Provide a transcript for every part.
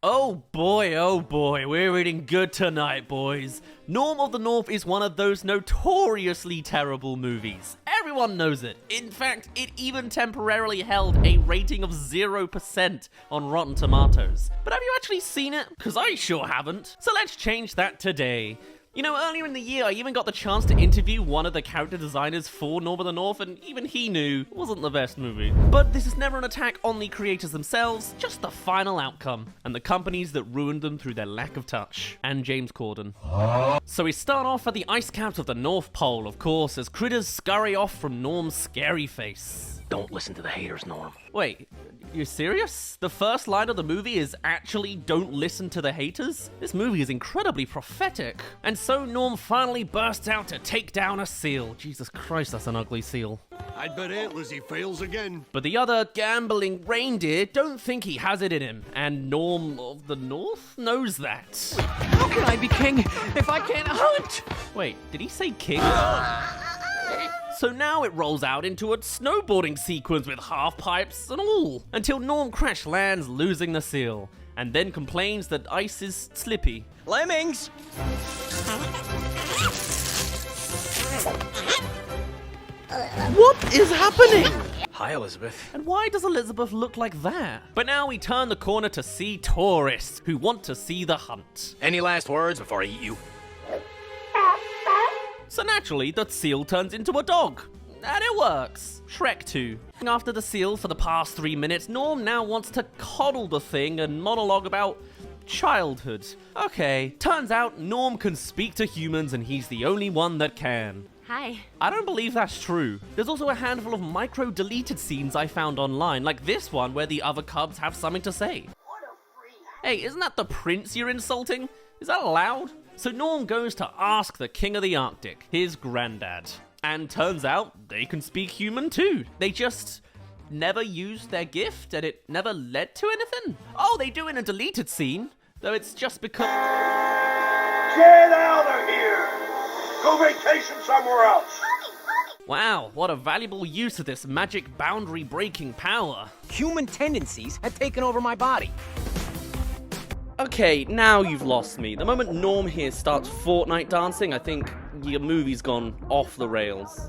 Oh boy, we're eating good tonight, boys. Norm of the North is one of those notoriously terrible movies. Everyone knows it. In fact, it even temporarily held a rating of 0% on Rotten Tomatoes. But have you actually seen it? Because I sure haven't. So let's change that today. You know, earlier in the year, I even got the chance to interview one of the character designers for Norm of the North, and even he knew it wasn't the best movie. But this is never an attack on the creators themselves, just the final outcome, and the companies that ruined them through their lack of touch, and James Corden. So we start off at the ice caps of the North Pole, of course, as critters scurry off from Norm's scary face. Don't listen to the haters, Norm. Wait, you serious? The first line of the movie is actually don't listen to the haters? This movie is incredibly prophetic. And so Norm finally bursts out to take down a seal. Jesus Christ, that's an ugly seal. I'd bet Aunt Lizzie fails again. But the other gambling reindeer don't think he has it in him, and Norm of the North knows that. How can I be king if I can't hunt? Wait, did he say king? So now it rolls out into a snowboarding sequence with half pipes and all, until Norm crash lands, losing the seal, and then complains that ice is slippy. Lemmings! What is happening? Hi, Elizabeth. And why does Elizabeth look like that? But now we turn the corner to see tourists who want to see the hunt. Any last words before I eat you? So naturally, the seal turns into a dog. And it works. Shrek 2. After the seal for the past 3 minutes, Norm now wants to coddle the thing and monologue about childhood. Okay, turns out Norm can speak to humans and he's the only one that can. Hi. I don't believe that's true. There's also a handful of micro-deleted scenes I found online, like this one where the other cubs have something to say. Hey, isn't that the prince you're insulting? Is that allowed? So Norm goes to ask the king of the Arctic, his granddad. And turns out they can speak human too. They just never used their gift and it never led to anything. Oh, they do in a deleted scene, though it's just because... Get out of here! Go vacation somewhere else! Wow, what a valuable use of this magic boundary-breaking power. Human tendencies have taken over my body. Okay, now you've lost me. The moment Norm here starts Fortnite dancing, I think your movie's gone off the rails.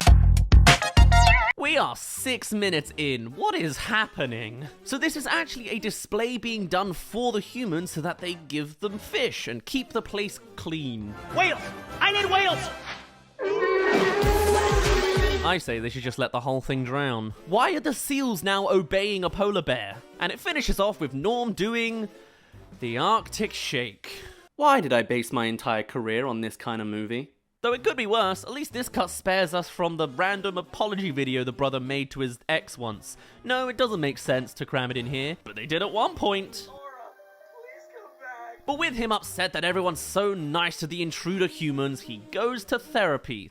We are 6 minutes in. What is happening? So this is actually a display being done for the humans so that they give them fish and keep the place clean. Whales! I need whales! I say they should just let the whole thing drown. Why are the seals now obeying a polar bear? And it finishes off with Norm doing... the Arctic Shake. Why did I base my entire career on this kind of movie? Though it could be worse, at least this cut spares us from the random apology video the brother made to his ex once. No, it doesn't make sense to cram it in here, but they did at one point. Laura, please come back. But with him upset that everyone's so nice to the intruder humans, he goes to therapy.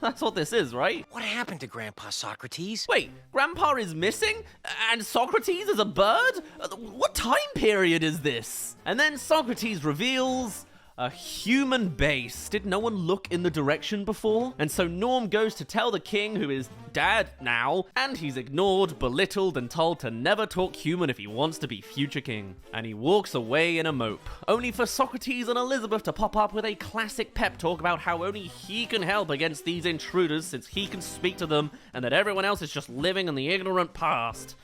That's what this is, right? What happened to Grandpa Socrates? Wait, Grandpa is missing? And Socrates is a bird? What time period is this? And then Socrates reveals... a human base. Did no one look in the direction before? And so Norm goes to tell the king, who is dad now, and he's ignored, belittled, and told to never talk human if he wants to be future king. And he walks away in a mope, only for Socrates and Elizabeth to pop up with a classic pep talk about how only he can help against these intruders since he can speak to them, and that everyone else is just living in the ignorant past.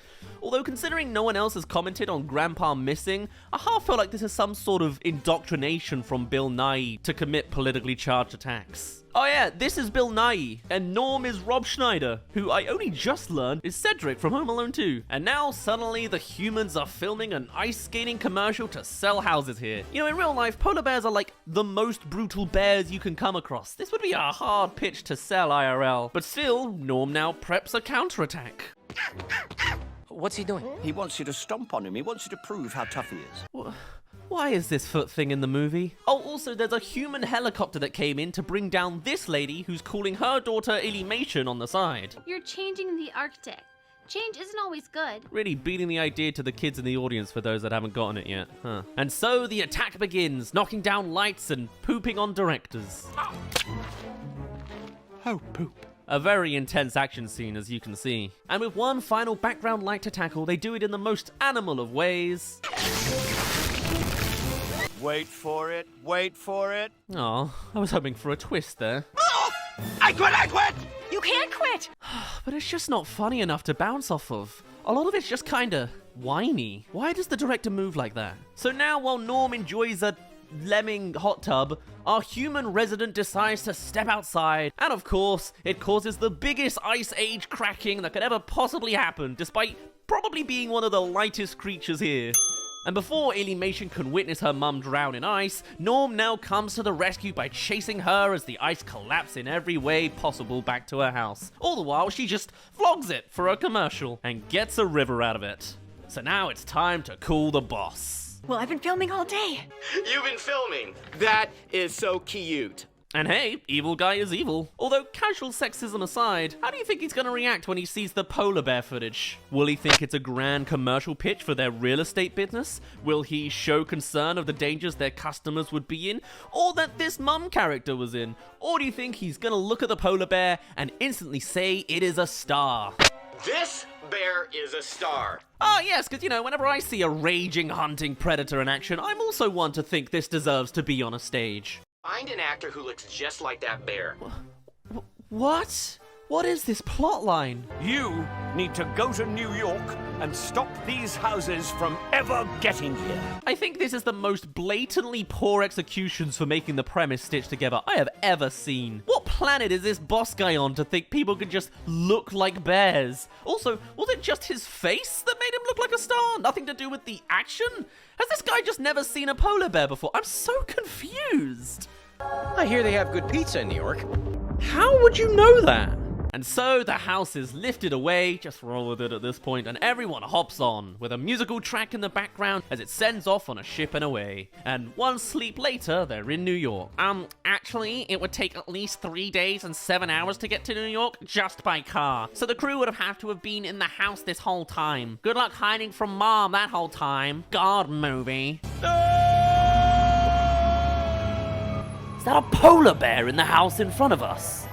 Although considering no one else has commented on Grandpa missing, I half feel like this is some sort of indoctrination from Bill Nye to commit politically charged attacks. Oh yeah, this is Bill Nye, and Norm is Rob Schneider, who I only just learned is Cedric from Home Alone 2. And now suddenly the humans are filming an ice skating commercial to sell houses here. You know, in real life, polar bears are like the most brutal bears you can come across. This would be a hard pitch to sell IRL, but still, Norm now preps a counterattack. What's he doing? He wants you to stomp on him. He wants you to prove how tough he is. Why is this foot thing in the movie? Oh, also, there's a human helicopter that came in to bring down this lady who's calling her daughter Ilymation on the side. You're changing the Arctic. Change isn't always good. Really beating the idea to the kids in the audience for those that haven't gotten it yet, huh? And so the attack begins, knocking down lights and pooping on directors. Oh, poop. A very intense action scene, as you can see. And with one final background light to tackle, they do it in the most animal of ways. Wait for it, wait for it. Oh, I was hoping for a twist there. I quit! You can't quit! But it's just not funny enough to bounce off of. A lot of it's just kinda whiny. Why does the director move like that? So now while Norm enjoys a lemming hot tub, our human resident decides to step outside, and of course, it causes the biggest ice age cracking that could ever possibly happen, despite probably being one of the lightest creatures here. And before Ilymation can witness her mum drown in ice, Norm now comes to the rescue by chasing her as the ice collapses in every way possible back to her house. All the while, she just vlogs it for a commercial and gets a river out of it. So now it's time to cool the boss. Well, I've been filming all day. You've been filming. That is so cute. And hey, evil guy is evil. Although casual sexism aside, how do you think he's gonna react when he sees the polar bear footage? Will he think it's a grand commercial pitch for their real estate business? Will he show concern of the dangers their customers would be in? Or that this mum character was in? Or do you think he's gonna look at the polar bear and instantly say it is a star? This bear is a star. Ah, yes, because, you know, whenever I see a raging hunting predator in action, I'm also one to think this deserves to be on a stage. Find an actor who looks just like that bear. What? What is this plotline? You need to go to New York and stop these houses from ever getting here. I think this is the most blatantly poor executions for making the premise stitched together I have ever seen. What planet is this boss guy on to think people could just look like bears? Also, was it just his face that made him look like a star? Nothing to do with the action? Has this guy just never seen a polar bear before? I'm so confused. I hear they have good pizza in New York. How would you know that? And so the house is lifted away, just roll with it at this point, and everyone hops on, with a musical track in the background as it sends off on a ship and away. And one sleep later, they're in New York. Actually, it would take at least 3 days and 7 hours to get to New York just by car. So the crew would have had to have been in the house this whole time. Good luck hiding from Mom that whole time. God movie. Is that a polar bear in the house in front of us?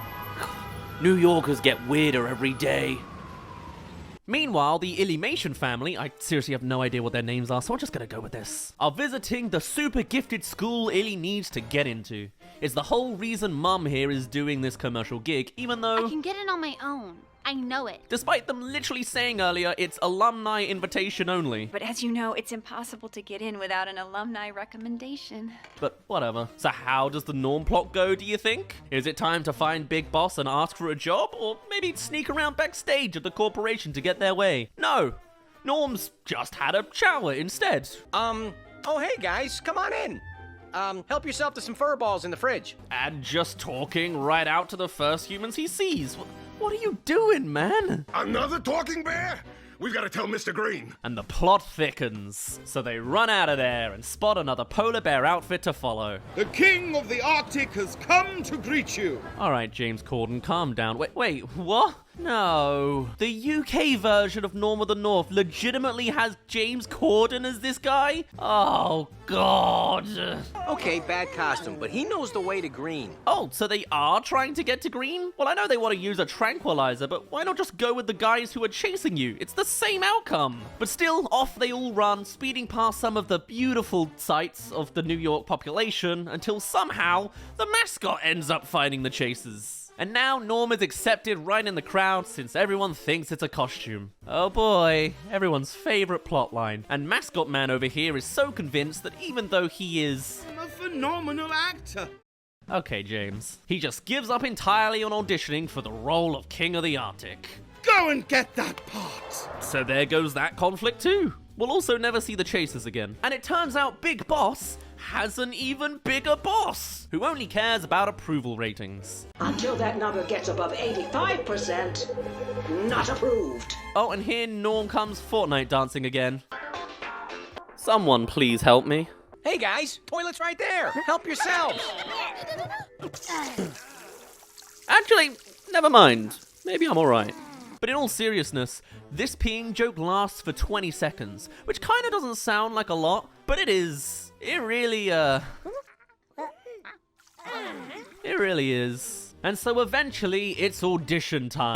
New Yorkers get weirder every day. Meanwhile, the Ilymation family, I seriously have no idea what their names are, so I'm just gonna go with this, are visiting the super gifted school Illy needs to get into. It's the whole reason Mum here is doing this commercial gig, even though... I can get in on my own. I know it. Despite them literally saying earlier, it's alumni invitation only. But as you know, it's impossible to get in without an alumni recommendation. But whatever. So how does the Norm plot go, do you think? Is it time to find Big Boss and ask for a job? Or maybe sneak around backstage at the corporation to get their way? No. Norm's just had a shower instead. Oh hey guys, come on in. Help yourself to some fur balls in the fridge. And just talking right out to the first humans he sees. What are you doing, man? Another talking bear? We've got to tell Mr. Green. And the plot thickens. So they run out of there and spot another polar bear outfit to follow. The king of the Arctic has come to greet you. All right, James Corden, calm down. Wait, what? No. The UK version of Norm of the North legitimately has James Corden as this guy? Oh, God. Okay, bad costume, but he knows the way to green. Oh, so they are trying to get to green? Well, I know they want to use a tranquilizer, but why not just go with the guys who are chasing you? It's the same outcome. But still, off they all run, speeding past some of the beautiful sights of the New York population until somehow the mascot ends up finding the chasers. And now Norm is accepted right in the crowd since everyone thinks it's a costume. Oh boy, everyone's favorite plotline. And Mascot Man over here is so convinced that even though he is... A phenomenal actor. Okay, James. He just gives up entirely on auditioning for the role of King of the Arctic. Go and get that part. So there goes that conflict too. We'll also never see the chasers again. And it turns out Big Boss has an even bigger boss who only cares about approval ratings. Until that number gets above 85%, not approved. Oh, and here Norm comes Fortnite dancing again. Someone please help me. Hey guys, toilet's right there. Help yourselves. Actually, never mind. Maybe I'm alright. But in all seriousness, this peeing joke lasts for 20 seconds, which kinda doesn't sound like a lot, but it is. It really is. And so eventually, it's audition time.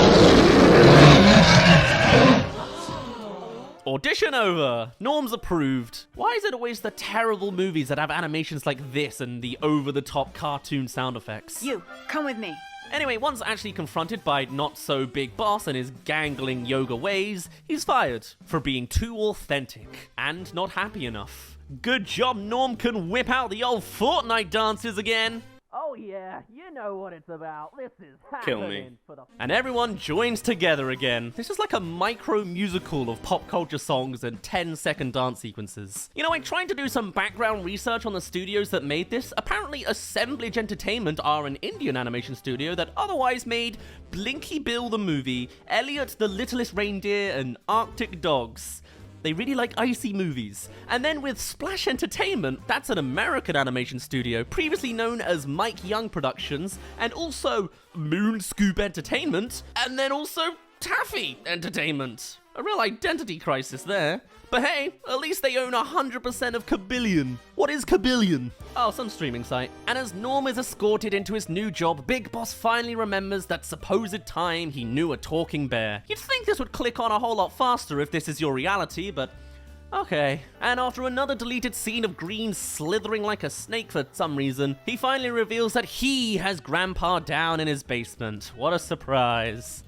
Audition over. Norm's approved. Why is it always the terrible movies that have animations like this and the over-the-top cartoon sound effects? You, come with me. Anyway, once actually confronted by not-so-big boss and his gangling yoga ways, he's fired for being too authentic and not happy enough. Good job, Norm can whip out the old Fortnite dances again. Oh yeah, you know what it's about. This is Kill me. happening for the... And everyone joins together again. This is like a micro-musical of pop culture songs and 10-second dance sequences. You know, like trying to do some background research on the studios that made this, apparently Assemblage Entertainment are an Indian animation studio that otherwise made Blinky Bill the movie, Elliot the Littlest Reindeer, and Arctic Dogs. They really like icy movies. And then with Splash Entertainment, that's an American animation studio, previously known as Mike Young Productions, and also Moonscoop Entertainment, and then also Taffy Entertainment. A real identity crisis there. But hey, at least they own 100% of Kabillion. What is Kabillion? Oh, some streaming site. And as Norm is escorted into his new job, Big Boss finally remembers that supposed time he knew a talking bear. You'd think this would click on a whole lot faster if this is your reality, but okay. And after another deleted scene of Green slithering like a snake for some reason, he finally reveals that he has Grandpa down in his basement. What a surprise.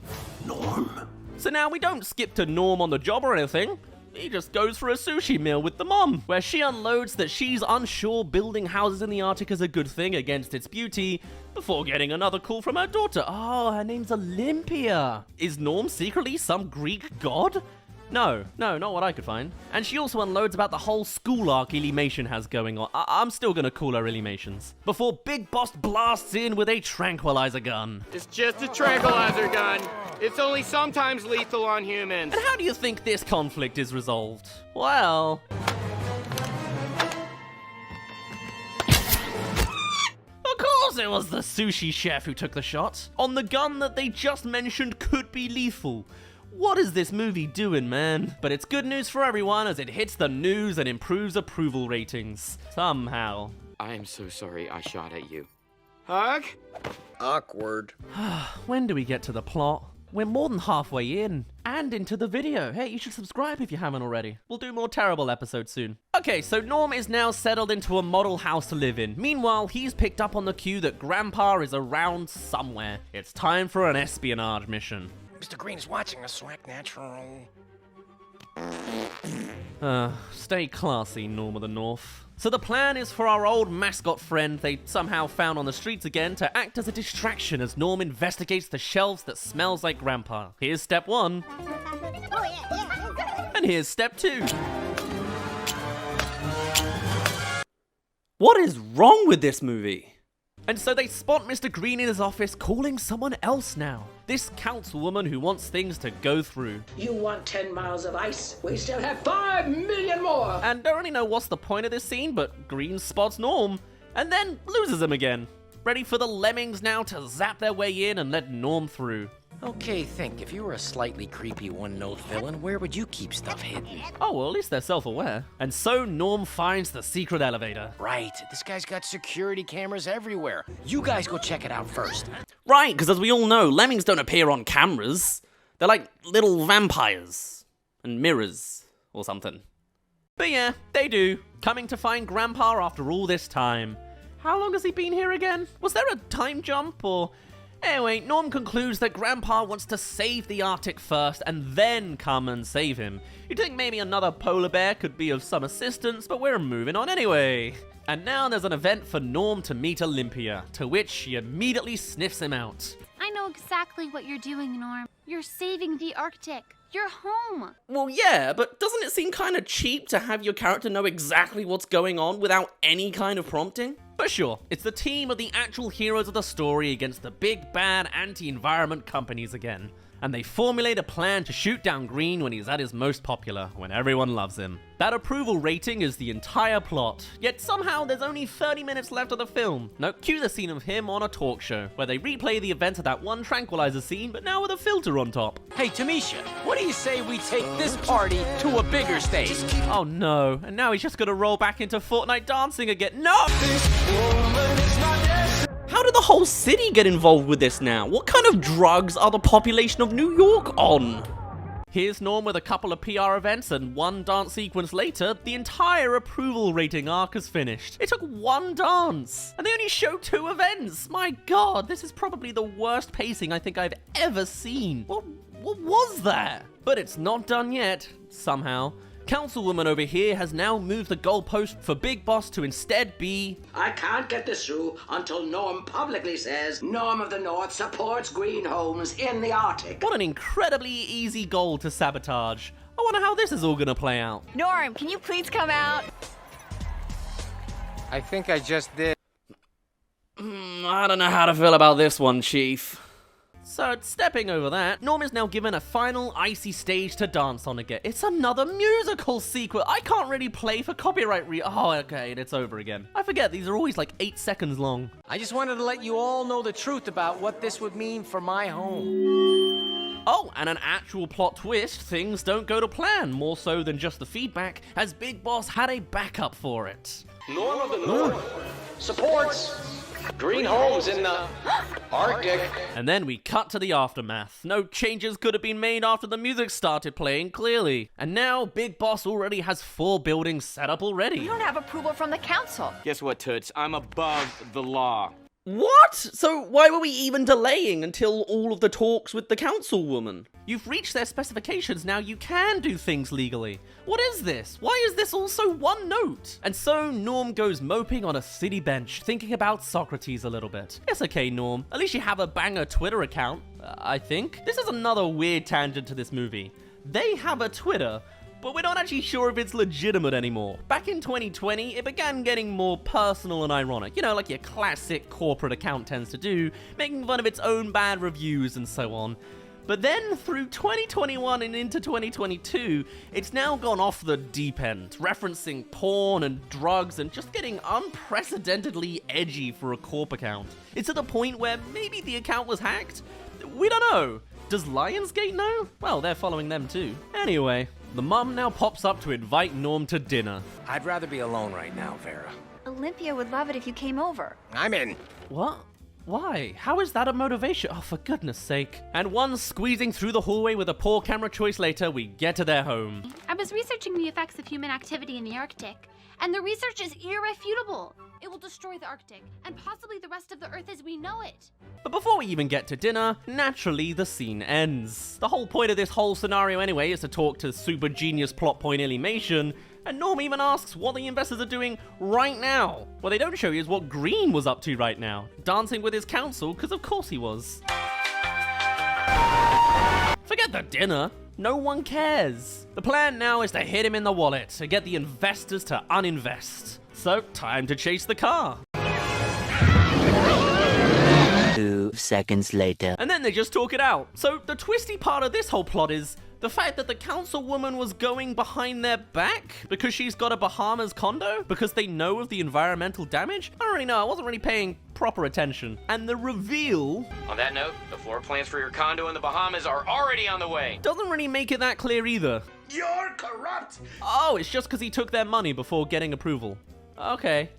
Norm. So now we don't skip to Norm on the job or anything. He just goes for a sushi meal with the mom, where she unloads that she's unsure building houses in the Arctic is a good thing against its beauty, before getting another call from her daughter. Oh, her name's Olympia. Is Norm secretly some Greek god? No, not what I could find. And she also unloads about the whole school arc Ilymation has going on. I'm still gonna call her Ilymations. Before Big Boss blasts in with a tranquilizer gun. It's just a tranquilizer gun. It's only sometimes lethal on humans. And how do you think this conflict is resolved? Well... of course it was the sushi chef who took the shot. On the gun that they just mentioned could be lethal. What is this movie doing, man? But it's good news for everyone as it hits the news and improves approval ratings. Somehow. I am so sorry I shot at you. Hug? Awkward. When do we get to the plot? We're more than halfway in. And into the video. Hey, you should subscribe if you haven't already. We'll do more terrible episodes soon. Okay, so Norm is now settled into a model house to live in. Meanwhile, he's picked up on the cue that Grandpa is around somewhere. It's time for an espionage mission. Mr. Green's watching us, so act natural. Stay classy, Norm of the North. So the plan is for our old mascot friend they somehow found on the streets again to act as a distraction as Norm investigates the shelves that smells like Grandpa. Here's step 1. And here's step 2. What is wrong with this movie? And so they spot Mr. Green in his office calling someone else now. This councilwoman who wants things to go through. You want 10 miles of ice? We still have 5 million more! And don't really know what's the point of this scene, but Green spots Norm, and then loses him again. Ready for the lemmings now to zap their way in and let Norm through. Okay, think. If you were a slightly creepy one-note villain, where would you keep stuff hidden? Oh, well, at least they're self-aware. And so Norm finds the secret elevator. Right. This guy's got security cameras everywhere. You guys go check it out first. Right, because as we all know, lemmings don't appear on cameras. They're like little vampires. And mirrors. Or something. But yeah, they do. Coming to find Grandpa after all this time. How long has he been here again? Was there a time jump, or... Anyway, Norm concludes that Grandpa wants to save the Arctic first and then come and save him. You'd think maybe another polar bear could be of some assistance, but we're moving on anyway. And now there's an event for Norm to meet Olympia, to which she immediately sniffs him out. I know exactly what you're doing, Norm. You're saving the Arctic. You're home. Well, yeah, but doesn't it seem kind of cheap to have your character know exactly what's going on without any kind of prompting? But sure, it's the team of the actual heroes of the story against the big bad anti-environment companies again. And they formulate a plan to shoot down Green when he's at his most popular, when everyone loves him. That approval rating is the entire plot, yet somehow there's only 30 minutes left of the film. Now cue the scene of him on a talk show, where they replay the events of that one tranquilizer scene, but now with a filter on top. Hey, Tamisha, what do you say we take this party to a bigger stage? Oh no, and now he's just gonna roll back into Fortnite dancing again. No! How did the whole city get involved with this now? What kind of drugs are the population of New York on? Here's Norm with a couple of PR events, and one dance sequence later, the entire approval rating arc is finished. It took one dance, and they only showed 2 events. My god, this is probably the worst pacing I think I've ever seen. What was that? But it's not done yet, somehow. Councilwoman over here has now moved the goalpost for Big Boss to instead be... I can't get this through until Norm publicly says Norm of the North supports green homes in the Arctic. What an incredibly easy goal to sabotage. I wonder how this is all gonna play out. Norm, can you please come out? I think I just did. I don't know how to feel about this one, Chief. So, stepping over that, Norm is now given a final icy stage to dance on again. It's another musical sequence. I can't really play for copyright Oh, okay, and it's over again. I forget, these are always like 8 seconds long. I just wanted to let you all know the truth about what this would mean for my home. Oh, and an actual plot twist, things don't go to plan, more so than just the feedback, as Big Boss had a backup for it. Norm of the North supports green homes in the Arctic. And then we cut to the aftermath. No changes could have been made after the music started playing, clearly. And now, Big Boss already has 4 buildings set up already. We don't have approval from the council. Guess what, Toots? I'm above the law. What? So why were we even delaying until all of the talks with the councilwoman? You've reached their specifications, now you can do things legally. What is this? Why is this all so one note? And so Norm goes moping on a city bench, thinking about Socrates a little bit. It's okay, Norm. At least you have a banger Twitter account, I think. This is another weird tangent to this movie. They have a Twitter, but we're not actually sure if it's legitimate anymore. Back in 2020, it began getting more personal and ironic, you know, like your classic corporate account tends to do, making fun of its own bad reviews and so on. But then through 2021 and into 2022, it's now gone off the deep end, referencing porn and drugs and just getting unprecedentedly edgy for a corp account. It's at the point where maybe the account was hacked? We don't know. Does Lionsgate know? Well, they're following them too. Anyway, the mum now pops up to invite Norm to dinner. I'd rather be alone right now, Vera. Olympia would love it if you came over. I'm in. What? Why? How is that a motivation? Oh, for goodness sake. And once squeezing through the hallway with a poor camera choice later, we get to their home. I was researching the effects of human activity in the Arctic, and the research is irrefutable. It will destroy the Arctic, and possibly the rest of the Earth as we know it. But before we even get to dinner, naturally the scene ends. The whole point of this whole scenario anyway is to talk to super genius plot point Ilymation, and Norm even asks what the investors are doing right now. What they don't show you is what Green was up to right now, dancing with his council, because of course he was. Forget the dinner. No one cares. The plan now is to hit him in the wallet, to get the investors to uninvest. So, time to chase the car. 2 seconds later. And then they just talk it out. So, the twisty part of this whole plot is the fact that the councilwoman was going behind their back because she's got a Bahamas condo? Because they know of the environmental damage? I don't really know. I wasn't really paying proper attention. And the reveal... On that note, the floor plans for your condo in the Bahamas are already on the way. doesn't really make it that clear either. You're corrupt! Oh, it's just because he took their money before getting approval. Okay.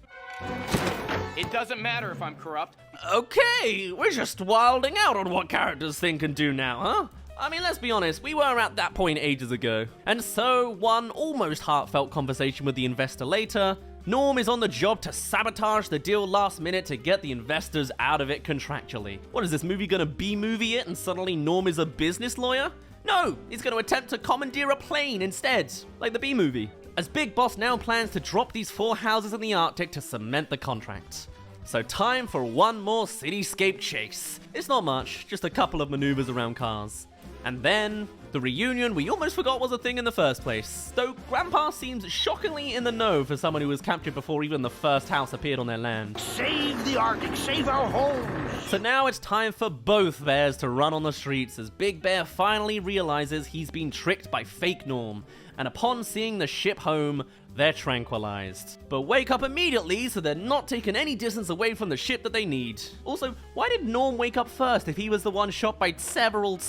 It doesn't matter if I'm corrupt. Okay, we're just wilding out on what characters think and do now, huh? I mean, let's be honest, we were at that point ages ago. And so, one almost heartfelt conversation with the investor later, Norm is on the job to sabotage the deal last minute to get the investors out of it contractually. What is this movie gonna B-movie it and suddenly Norm is a business lawyer? No, he's gonna attempt to commandeer a plane instead, like the B-movie. As Big Boss now plans to drop these 4 houses in the Arctic to cement the contract. So time for one more cityscape chase. It's not much, just a couple of maneuvers around cars. And then, the reunion we almost forgot was a thing in the first place, though Grandpa seems shockingly in the know for someone who was captured before even the first house appeared on their land. Save the Arctic, save our homes! So now it's time for both bears to run on the streets as Big Bear finally realizes he's been tricked by fake Norm, and upon seeing the ship home, they're tranquilized. But wake up immediately so they're not taking any distance away from the ship that they need. Also, why did Norm wake up first if he was the one shot by several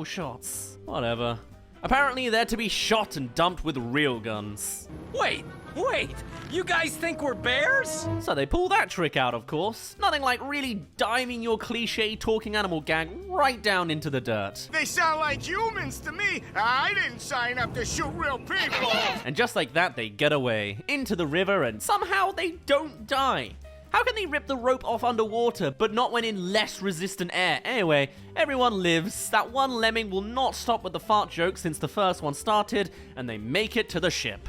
shots? Whatever. Apparently they're to be shot and dumped with real guns. Wait, Wait, you guys think we're bears? So they pull that trick out, of course. Nothing like really diming your cliche talking animal gang right down into the dirt. They sound like humans to me. I didn't sign up to shoot real people. And just like that, they get away into the river and somehow they don't die. How can they rip the rope off underwater, but not when in less resistant air? Anyway, everyone lives. That one lemming will not stop with the fart joke since the first one started, and they make it to the ship.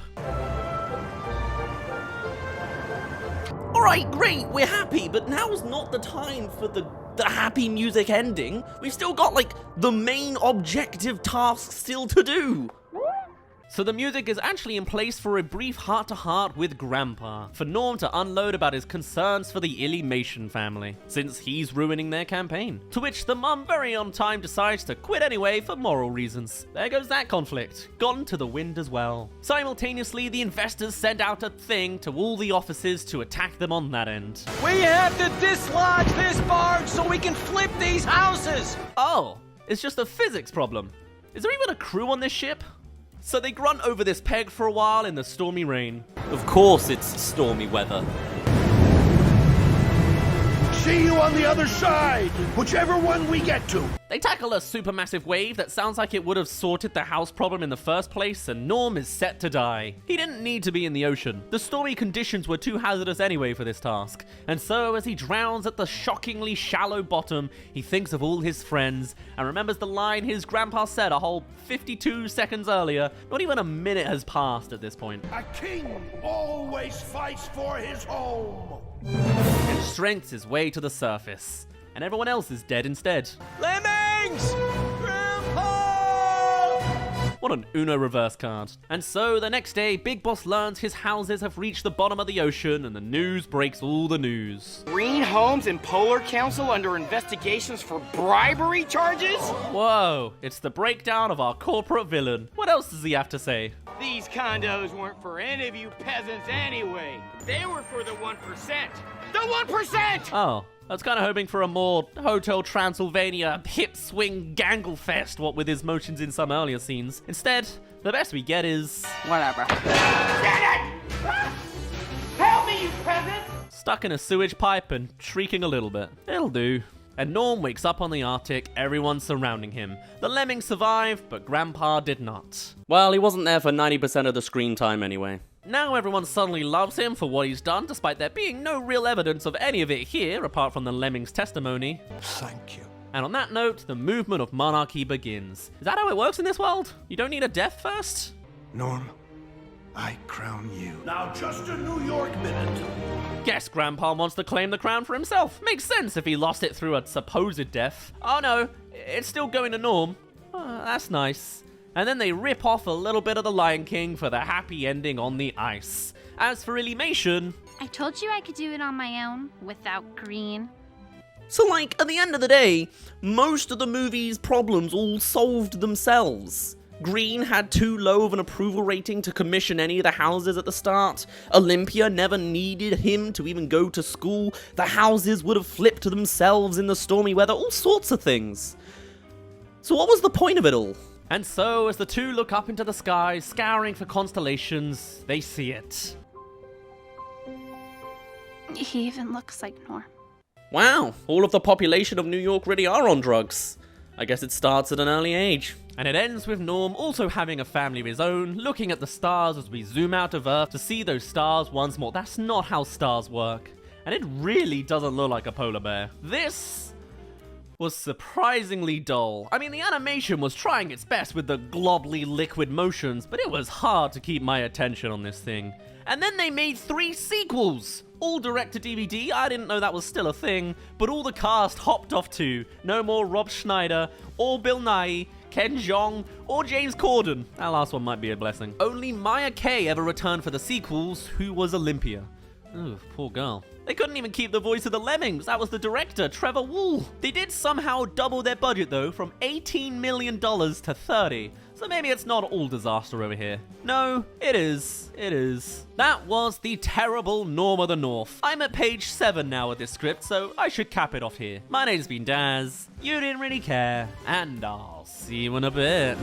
Alright, great, we're happy, but now's not the time for the happy music ending. We've still got, like, the main objective task still to do. So the music is actually in place for a brief heart-to-heart with Grandpa, for Norm to unload about his concerns for the Ilymation family, since he's ruining their campaign. To which the mum, very on time, decides to quit anyway for moral reasons. There goes that conflict, gone to the wind as well. Simultaneously, the investors send out a thing to all the offices to attack them on that end. We have to dislodge this barge so we can flip these houses! Oh, it's just a physics problem. Is there even a crew on this ship? So they grunt over this peg for a while in the stormy rain. Of course it's stormy weather. See you on the other side, whichever one we get to. They tackle a supermassive wave that sounds like it would have sorted the house problem in the first place, and Norm is set to die. He didn't need to be in the ocean. The stormy conditions were too hazardous anyway for this task. And so as he drowns at the shockingly shallow bottom, he thinks of all his friends and remembers the line his grandpa said a whole 52 seconds earlier. Not even a minute has passed at this point. A king always fights for his home. And strengths his way to the surface. And everyone else is dead instead. Lemmings! Grandpa! What an Uno reverse card. And so the next day, Big Boss learns his houses have reached the bottom of the ocean, and the news breaks all the news. Green Homes and Polar Council under investigations for bribery charges? Whoa, it's the breakdown of our corporate villain. What else does he have to say? These condos weren't for any of you peasants anyway. They were for the 1%. The 1%! Oh, I was kind of hoping for a more Hotel Transylvania hip swing gangle fest, what with his motions in some earlier scenes. Instead, the best we get is... Whatever. Help me, you peasant! Stuck in a sewage pipe and shrieking a little bit. It'll do. And Norm wakes up on the Arctic, everyone surrounding him. The lemmings survived, but Grandpa did not. Well, he wasn't there for 90% of the screen time anyway. Now everyone suddenly loves him for what he's done, despite there being no real evidence of any of it here, apart from the lemmings' testimony. Thank you. And on that note, the movement of monarchy begins. Is that how it works in this world? You don't need a death first? Norm, I crown you. Now just a New York minute. Guess Grandpa wants to claim the crown for himself. Makes sense if he lost it through a supposed death. Oh no, it's still going to Norm. Oh, that's nice. And then they rip off a little bit of the Lion King for the happy ending on the ice. As for Ilymation... I told you I could do it on my own, without Green. So like, at the end of the day, most of the movie's problems all solved themselves. Green had too low of an approval rating to commission any of the houses at the start. Olympia never needed him to even go to school. The houses would have flipped themselves in the stormy weather, all sorts of things. So what was the point of it all? And so, as the two look up into the sky, scouring for constellations, they see it. He even looks like Norm. Wow, all of the population of New York really are on drugs. I guess it starts at an early age. And it ends with Norm also having a family of his own, looking at the stars as we zoom out of Earth to see those stars once more. That's not how stars work. And it really doesn't look like a polar bear. This was surprisingly dull. I mean, the animation was trying its best with the globly liquid motions, but it was hard to keep my attention on this thing. And then they made 3 sequels, all direct to DVD. I didn't know that was still a thing, but all the cast hopped off too. No more Rob Schneider, or Bill Nighy, Ken Jeong, or James Corden. That last one might be a blessing. Only Maya Kay ever returned for the sequels, who was Olympia. Ooh, poor girl. They couldn't even keep the voice of the lemmings. That was the director, Trevor Wool. They did somehow double their budget though, from $18 million to 30. So maybe it's not all disaster over here. No, it is. It is. That was the terrible Norm of the North. I'm at page 7 now with this script, so I should cap it off here. My name's been Dazz. You didn't really care, and I'll see you in a bit.